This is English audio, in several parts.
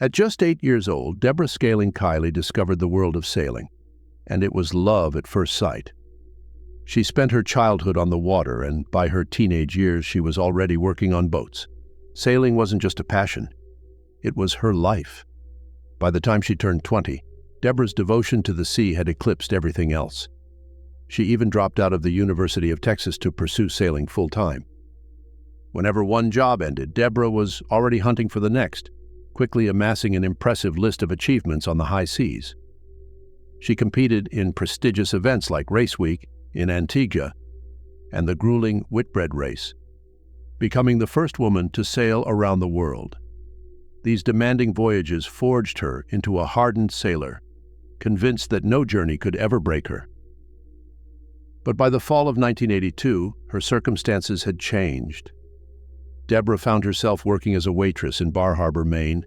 At just 8 years old, Deborah Scaling Kiley discovered the world of sailing, and it was love at first sight. She spent her childhood on the water, and by her teenage years she was already working on boats. Sailing wasn't just a passion, it was her life. By the time she turned 20, Deborah's devotion to the sea had eclipsed everything else. She even dropped out of the University of Texas to pursue sailing full-time. Whenever one job ended, Deborah was already hunting for the next, quickly amassing an impressive list of achievements on the high seas. She competed in prestigious events like Race Week in Antigua and the grueling Whitbread Race, becoming the first woman to sail around the world. These demanding voyages forged her into a hardened sailor, convinced that no journey could ever break her. But by the fall of 1982, her circumstances had changed. Deborah found herself working as a waitress in Bar Harbor, Maine,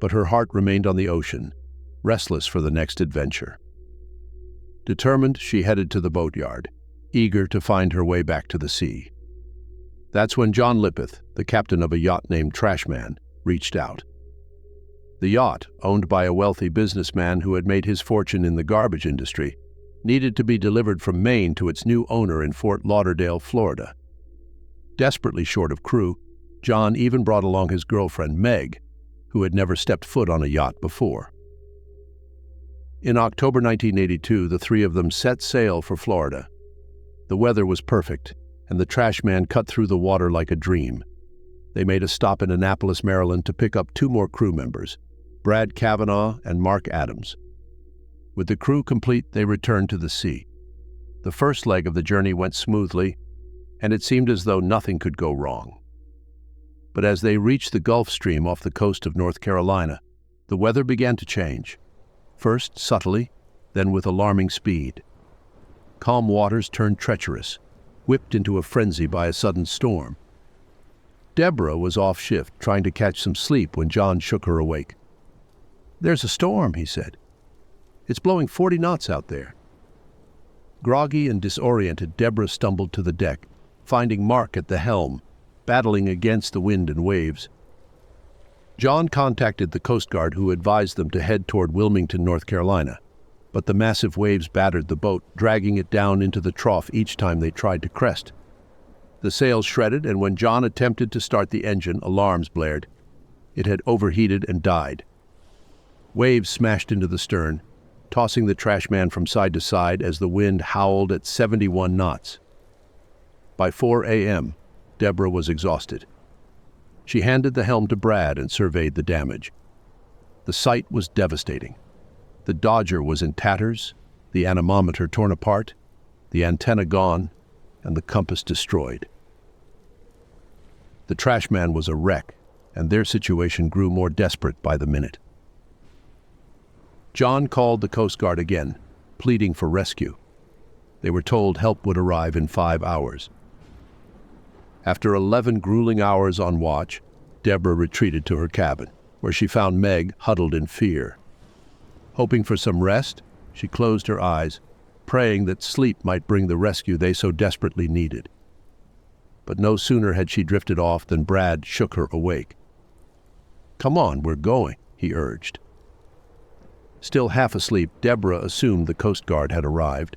but her heart remained on the ocean, restless for the next adventure. Determined, she headed to the boatyard, eager to find her way back to the sea. That's when John Lippoth, the captain of a yacht named Trashman, reached out. The yacht, owned by a wealthy businessman who had made his fortune in the garbage industry, needed to be delivered from Maine to its new owner in Fort Lauderdale, Florida. Desperately short of crew, John even brought along his girlfriend, Meg, who had never stepped foot on a yacht before. In October 1982, the three of them set sail for Florida. The weather was perfect, and the Trashman cut through the water like a dream. They made a stop in Annapolis, Maryland to pick up 2 more crew members, Brad Cavanagh and Mark Adams. With the crew complete, they returned to the sea. The first leg of the journey went smoothly, and it seemed as though nothing could go wrong. But as they reached the Gulf Stream off the coast of North Carolina, the weather began to change, first subtly, then with alarming speed. Calm waters turned treacherous, whipped into a frenzy by a sudden storm. Deborah was off shift, trying to catch some sleep when John shook her awake. "There's a storm," he said. "It's blowing 40 knots out there." Groggy and disoriented, Deborah stumbled to the deck, finding Mark at the helm, battling against the wind and waves. John contacted the Coast Guard, who advised them to head toward Wilmington, North Carolina, but the massive waves battered the boat, dragging it down into the trough each time they tried to crest. The sails shredded, and when John attempted to start the engine, alarms blared. It had overheated and died. Waves smashed into the stern, tossing the Trashman from side to side as the wind howled at 71 knots. By 4 a.m., Deborah was exhausted. She handed the helm to Brad and surveyed the damage. The sight was devastating. The Dodger was in tatters, the anemometer torn apart, the antenna gone, and the compass destroyed. The Trashman was a wreck, and their situation grew more desperate by the minute. John called the Coast Guard again, pleading for rescue. They were told help would arrive in 5 hours. After 11 grueling hours on watch, Deborah retreated to her cabin, where she found Meg huddled in fear. Hoping for some rest, she closed her eyes, praying that sleep might bring the rescue they so desperately needed. But no sooner had she drifted off than Brad shook her awake. "Come on, we're going," he urged. Still half asleep, Deborah assumed the Coast Guard had arrived.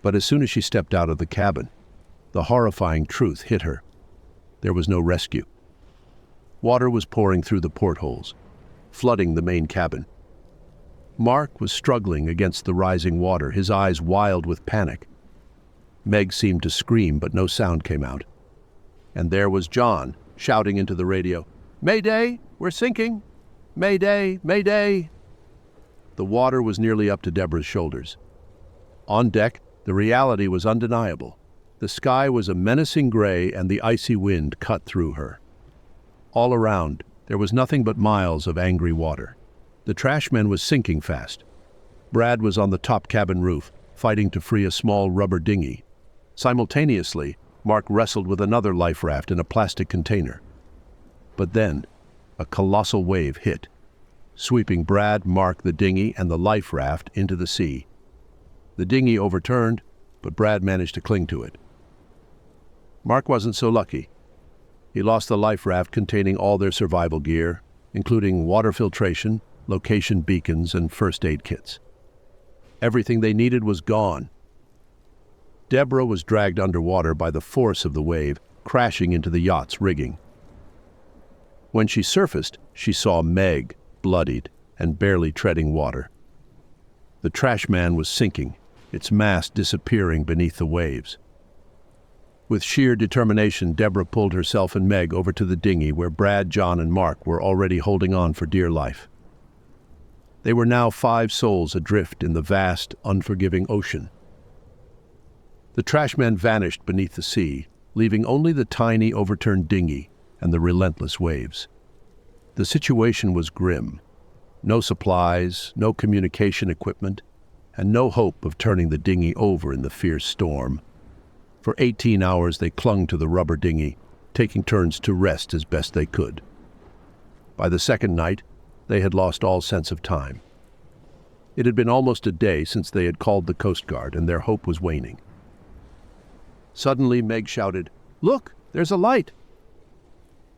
But as soon as she stepped out of the cabin, the horrifying truth hit her. There was no rescue. Water was pouring through the portholes, flooding the main cabin. Mark was struggling against the rising water, his eyes wild with panic. Meg seemed to scream, but no sound came out. And there was John, shouting into the radio, "Mayday! We're sinking! Mayday! Mayday!" The water was nearly up to Deborah's shoulders. On deck, the reality was undeniable. The sky was a menacing gray, and the icy wind cut through her. All around, there was nothing but miles of angry water. The Trashman was sinking fast. Brad was on the top cabin roof, fighting to free a small rubber dinghy. Simultaneously, Mark wrestled with another life raft in a plastic container. But then, a colossal wave hit, sweeping Brad, Mark, the dinghy, and the life raft into the sea. The dinghy overturned, but Brad managed to cling to it. Mark wasn't so lucky. He lost the life raft containing all their survival gear, including water filtration, location beacons, and first aid kits. Everything they needed was gone. Deborah was dragged underwater by the force of the wave, crashing into the yacht's rigging. When she surfaced, she saw Meg, bloodied and barely treading water. The Trashman was sinking, its mast disappearing beneath the waves. With sheer determination, Deborah pulled herself and Meg over to the dinghy where Brad, John, and Mark were already holding on for dear life. They were now 5 souls adrift in the vast, unforgiving ocean. The Trashman vanished beneath the sea, leaving only the tiny, overturned dinghy and the relentless waves. The situation was grim. No supplies, no communication equipment, and no hope of turning the dinghy over in the fierce storm. For 18 hours they clung to the rubber dinghy, taking turns to rest as best they could. By the second night, they had lost all sense of time. It had been almost a day since they had called the Coast Guard, and their hope was waning. Suddenly, Meg shouted, "Look, there's a light!"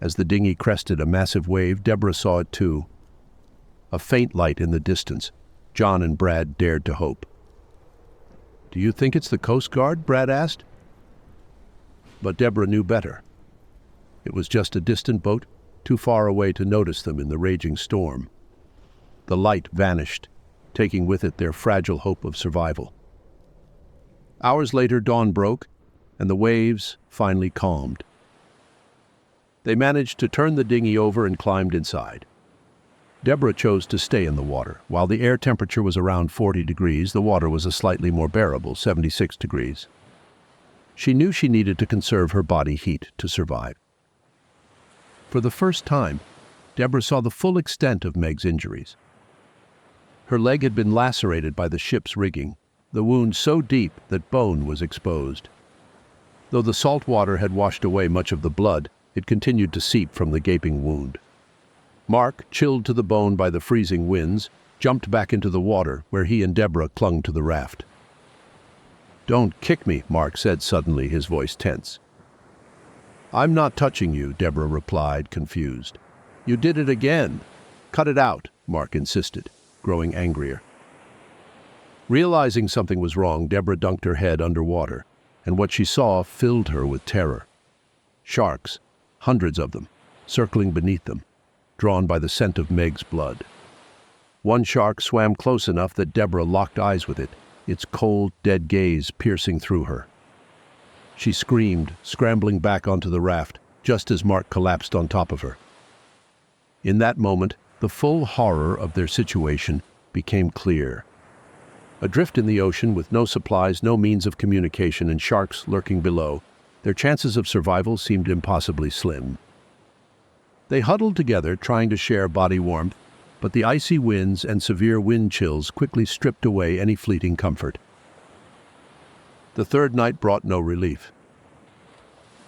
As the dinghy crested a massive wave, Deborah saw it too. A faint light in the distance. John and Brad dared to hope. "Do you think it's the Coast Guard?" Brad asked. But Deborah knew better. It was just a distant boat, too far away to notice them in the raging storm. The light vanished, taking with it their fragile hope of survival. Hours later, dawn broke, and the waves finally calmed. They managed to turn the dinghy over and climbed inside. Deborah chose to stay in the water. While the air temperature was around 40 degrees, the water was a slightly more bearable 76 degrees. She knew she needed to conserve her body heat to survive. For the first time, Deborah saw the full extent of Meg's injuries. Her leg had been lacerated by the ship's rigging, the wound so deep that bone was exposed. Though the salt water had washed away much of the blood, it continued to seep from the gaping wound. Mark, chilled to the bone by the freezing winds, jumped back into the water, where he and Deborah clung to the raft. "Don't kick me," Mark said suddenly, his voice tense. "I'm not touching you," Deborah replied, confused. "You did it again." "Cut it out," Mark insisted, growing angrier. Realizing something was wrong, Deborah dunked her head underwater, and what she saw filled her with terror. Sharks, hundreds of them, circling beneath them, drawn by the scent of Meg's blood. One shark swam close enough that Deborah locked eyes with it, its cold, dead gaze piercing through her. She screamed, scrambling back onto the raft, just as Mark collapsed on top of her. In that moment, the full horror of their situation became clear. Adrift in the ocean with no supplies, no means of communication, and sharks lurking below, their chances of survival seemed impossibly slim. They huddled together, trying to share body warmth, but the icy winds and severe wind chills quickly stripped away any fleeting comfort. The third night brought no relief.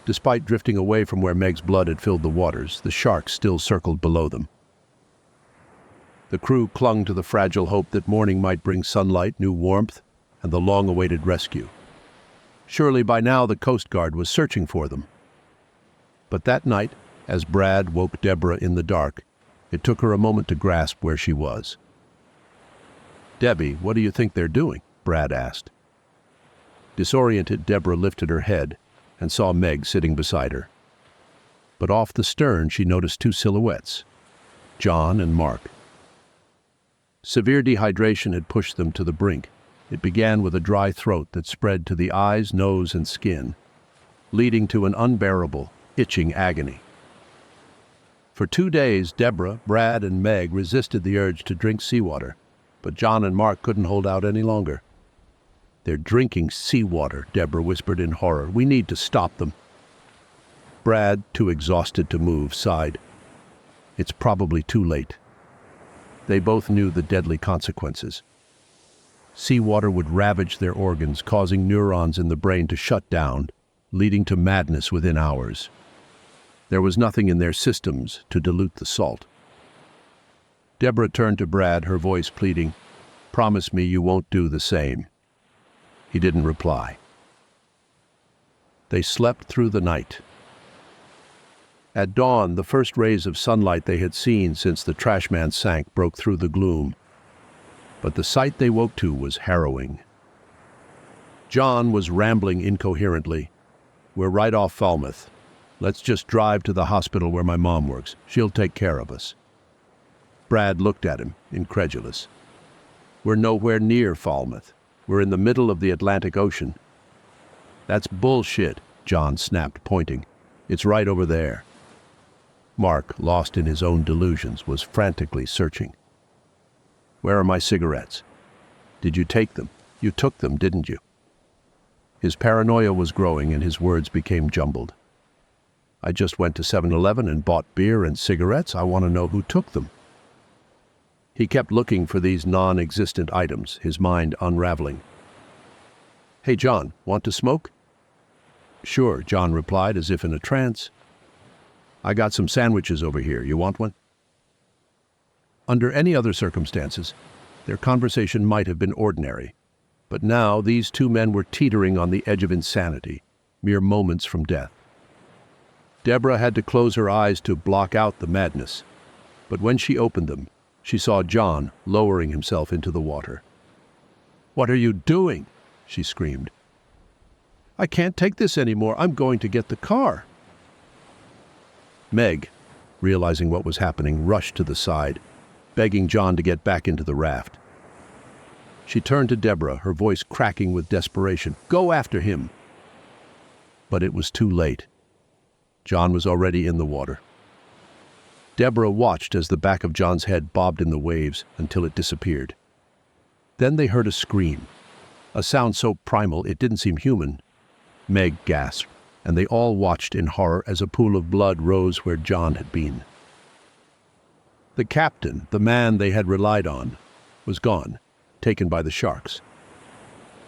Despite drifting away from where Meg's blood had filled the waters, the sharks still circled below them. The crew clung to the fragile hope that morning might bring sunlight, new warmth, and the long-awaited rescue. Surely by now the Coast Guard was searching for them. But that night, as Brad woke Deborah in the dark, it took her a moment to grasp where she was. "Debbie, what do you think they're doing?" Brad asked. Disoriented, Deborah lifted her head and saw Meg sitting beside her. But off the stern she noticed 2 silhouettes, John and Mark. Severe dehydration had pushed them to the brink. It began with a dry throat that spread to the eyes, nose, and skin, leading to an unbearable, itching agony. For 2 days, Deborah, Brad, and Meg resisted the urge to drink seawater, but John and Mark couldn't hold out any longer. "They're drinking seawater," Deborah whispered in horror. "We need to stop them." Brad, too exhausted to move, sighed. "It's probably too late." They both knew the deadly consequences. Seawater would ravage their organs, causing neurons in the brain to shut down, leading to madness within hours. There was nothing in their systems to dilute the salt. Deborah turned to Brad, her voice pleading, "Promise me you won't do the same." He didn't reply. They slept through the night. At dawn, the first rays of sunlight they had seen since the Trashman sank broke through the gloom. But the sight they woke to was harrowing. John was rambling incoherently. "We're right off Falmouth. Let's just drive to the hospital where my mom works. She'll take care of us." Brad looked at him, incredulous. "We're nowhere near Falmouth. We're in the middle of the Atlantic Ocean." "That's bullshit," John snapped, pointing. "It's right over there." Mark, lost in his own delusions, was frantically searching. "Where are my cigarettes?" "Did you take them? You took them, didn't you?" His paranoia was growing and his words became jumbled. "I just went to 7-Eleven and bought beer and cigarettes. I want to know who took them." He kept looking for these non-existent items, his mind unraveling. "Hey, John, want to smoke?" "Sure," John replied, as if in a trance. "I got some sandwiches over here. You want one?" Under any other circumstances, their conversation might have been ordinary. But now these two men were teetering on the edge of insanity, mere moments from death. Deborah had to close her eyes to block out the madness. But when she opened them, she saw John lowering himself into the water. "What are you doing?" she screamed. "I can't take this anymore. I'm going to get the car." Meg, realizing what was happening, rushed to the side, begging John to get back into the raft. She turned to Deborah, her voice cracking with desperation. "Go after him!" But it was too late. John was already in the water. Deborah watched as the back of John's head bobbed in the waves until it disappeared. Then they heard a scream, a sound so primal it didn't seem human. Meg gasped, and they all watched in horror as a pool of blood rose where John had been. The captain, the man they had relied on, was gone, taken by the sharks.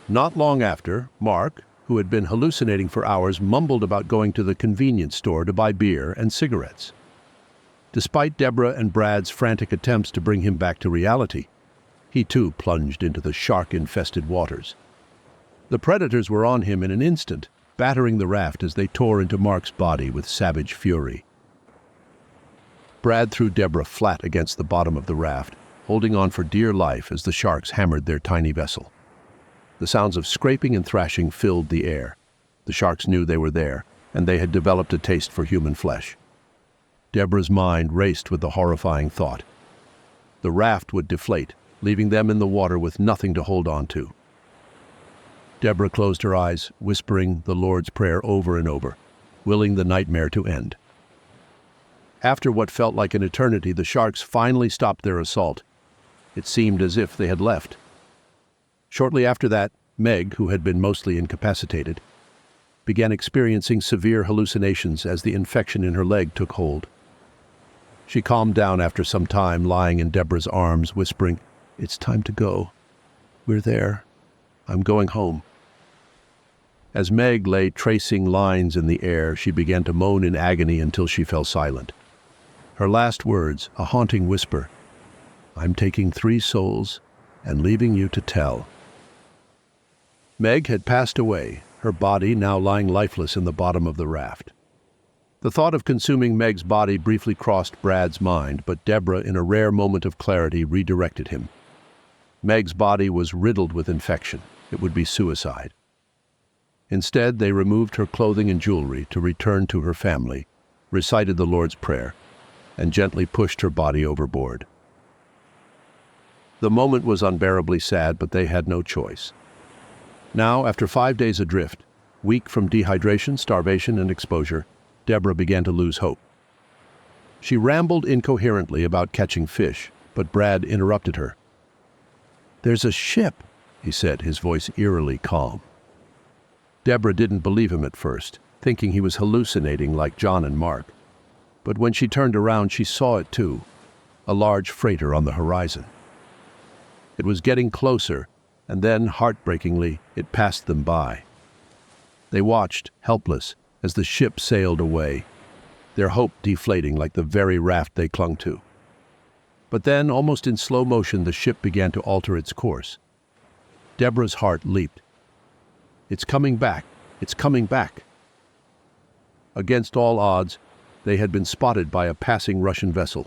Not long after, Mark, who had been hallucinating for hours, mumbled about going to the convenience store to buy beer and cigarettes. Despite Deborah and Brad's frantic attempts to bring him back to reality, he too plunged into the shark-infested waters. The predators were on him in an instant, battering the raft as they tore into Mark's body with savage fury. Brad threw Deborah flat against the bottom of the raft, holding on for dear life as the sharks hammered their tiny vessel. The sounds of scraping and thrashing filled the air. The sharks knew they were there, and they had developed a taste for human flesh. Deborah's mind raced with the horrifying thought. The raft would deflate, leaving them in the water with nothing to hold on to. Deborah closed her eyes, whispering the Lord's Prayer over and over, willing the nightmare to end. After what felt like an eternity, the sharks finally stopped their assault. It seemed as if they had left. Shortly after that, Meg, who had been mostly incapacitated, began experiencing severe hallucinations as the infection in her leg took hold. She calmed down after some time, lying in Deborah's arms, whispering, "It's time to go. We're there. I'm going home." As Meg lay tracing lines in the air, she began to moan in agony until she fell silent. Her last words, a haunting whisper, "I'm taking 3 souls and leaving you to tell." Meg had passed away, her body now lying lifeless in the bottom of the raft. The thought of consuming Meg's body briefly crossed Brad's mind, but Deborah, in a rare moment of clarity, redirected him. Meg's body was riddled with infection. It would be suicide. Instead, they removed her clothing and jewelry to return to her family, recited the Lord's Prayer, and gently pushed her body overboard. The moment was unbearably sad, but they had no choice. Now, after 5 days adrift, weak from dehydration, starvation, and exposure, Deborah began to lose hope. She rambled incoherently about catching fish, but Brad interrupted her. "There's a ship," he said, his voice eerily calm. Deborah didn't believe him at first, thinking he was hallucinating like John and Mark. But when she turned around, she saw it too, a large freighter on the horizon. It was getting closer, and then, heartbreakingly, it passed them by. They watched, helpless, as the ship sailed away, their hope deflating like the very raft they clung to. But then, almost in slow motion, the ship began to alter its course. Deborah's heart leaped. "It's coming back! It's coming back!" Against all odds, They had been spotted by a passing Russian vessel.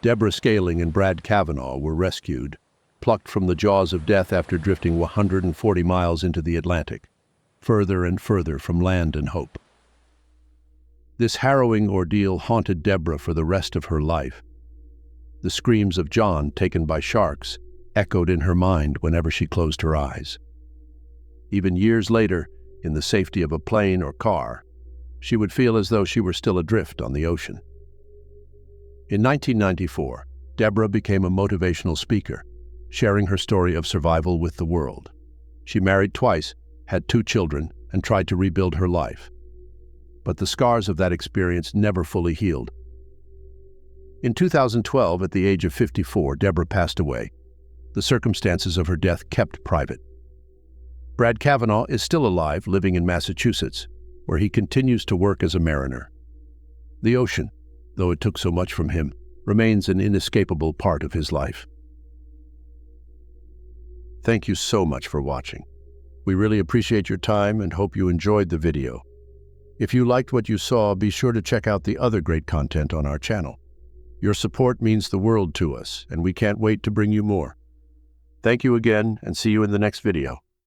Deborah Scaling and Brad Cavanagh were rescued, plucked from the jaws of death after drifting 140 miles into the Atlantic, further and further from land and hope. This harrowing ordeal haunted Deborah for the rest of her life. The screams of John, taken by sharks, echoed in her mind whenever she closed her eyes. Even years later, in the safety of a plane or car, she would feel as though she were still adrift on the ocean. In 1994, Deborah became a motivational speaker, sharing her story of survival with the world. She married twice, had 2 children, and tried to rebuild her life. But the scars of that experience never fully healed. In 2012, at the age of 54, Deborah passed away. The circumstances of her death kept private. Brad Cavanagh is still alive, living in Massachusetts, where he continues to work as a mariner. The ocean, though it took so much from him, remains an inescapable part of his life. Thank you so much for watching. We really appreciate your time and hope you enjoyed the video. If you liked what you saw, be sure to check out the other great content on our channel. Your support means the world to us, and we can't wait to bring you more. Thank you again, and see you in the next video.